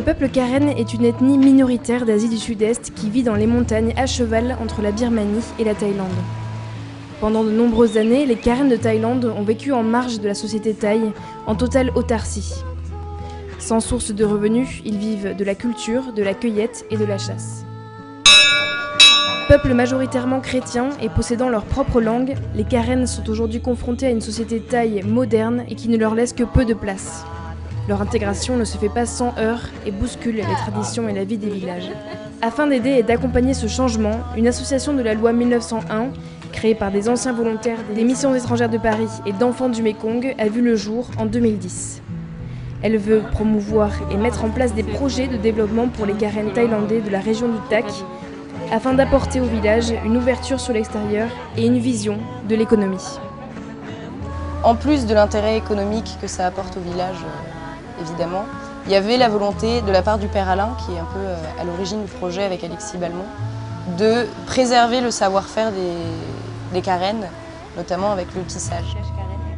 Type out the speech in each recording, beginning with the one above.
Le peuple Karen est une ethnie minoritaire d'Asie du Sud-Est qui vit dans les montagnes à cheval entre la Birmanie et la Thaïlande. Pendant de nombreuses années, les Karen de Thaïlande ont vécu en marge de la société thaï, en totale autarcie. Sans source de revenus, ils vivent de la culture, de la cueillette et de la chasse. Peuple majoritairement chrétien et possédant leur propre langue, les Karen sont aujourd'hui confrontés à une société thaï moderne et qui ne leur laisse que peu de place. Leur intégration ne se fait pas sans heurts et bouscule les traditions et la vie des villages. Afin d'aider et d'accompagner ce changement, une association de la loi 1901, créée par des anciens volontaires des missions étrangères de Paris et d'enfants du Mékong, a vu le jour en 2010. Elle veut promouvoir et mettre en place des projets de développement pour les Karen thaïlandais de la région du Tak, afin d'apporter au village une ouverture sur l'extérieur et une vision de l'économie. En plus de l'intérêt économique que ça apporte au village, évidemment, il y avait la volonté de la part du père Alain, qui est un peu à l'origine du projet avec Alexis Balmont, de préserver le savoir-faire des Karen, notamment avec le tissage.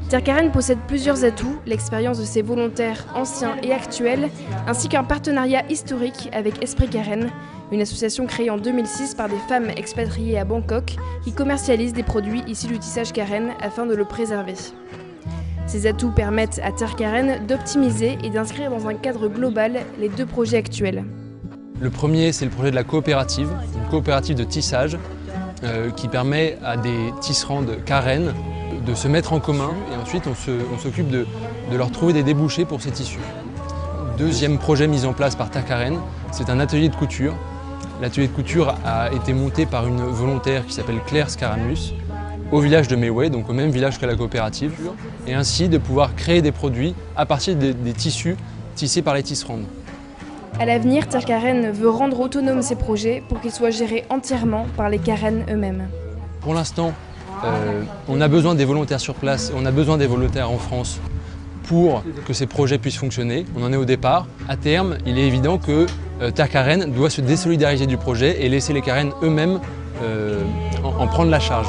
Terre Karen possède plusieurs atouts, l'expérience de ses volontaires anciens et actuels, ainsi qu'un partenariat historique avec Esprit Karen, une association créée en 2006 par des femmes expatriées à Bangkok qui commercialisent des produits issus du tissage Karen afin de le préserver. Ces atouts permettent à Terre Karen d'optimiser et d'inscrire dans un cadre global les deux projets actuels. Le premier, c'est le projet de la coopérative, une coopérative de tissage qui permet à des tisserands de Karen de se mettre en commun et ensuite on s'occupe de leur trouver des débouchés pour ces tissus. Deuxième projet mis en place par Terre Karen, c'est un atelier de couture. L'atelier de couture a été monté par une volontaire qui s'appelle Claire Scaramus au village de Meway, donc au même village que la coopérative, et ainsi de pouvoir créer des produits à partir des tissus tissés par les tisserandes. À l'avenir, Terre Karen veut rendre autonomes ces projets pour qu'ils soient gérés entièrement par les Karen eux-mêmes. Pour l'instant, on a besoin des volontaires sur place, on a besoin des volontaires en France pour que ces projets puissent fonctionner. On en est au départ. À terme, il est évident que Terre Karen doit se désolidariser du projet et laisser les Karen eux-mêmes en prendre la charge.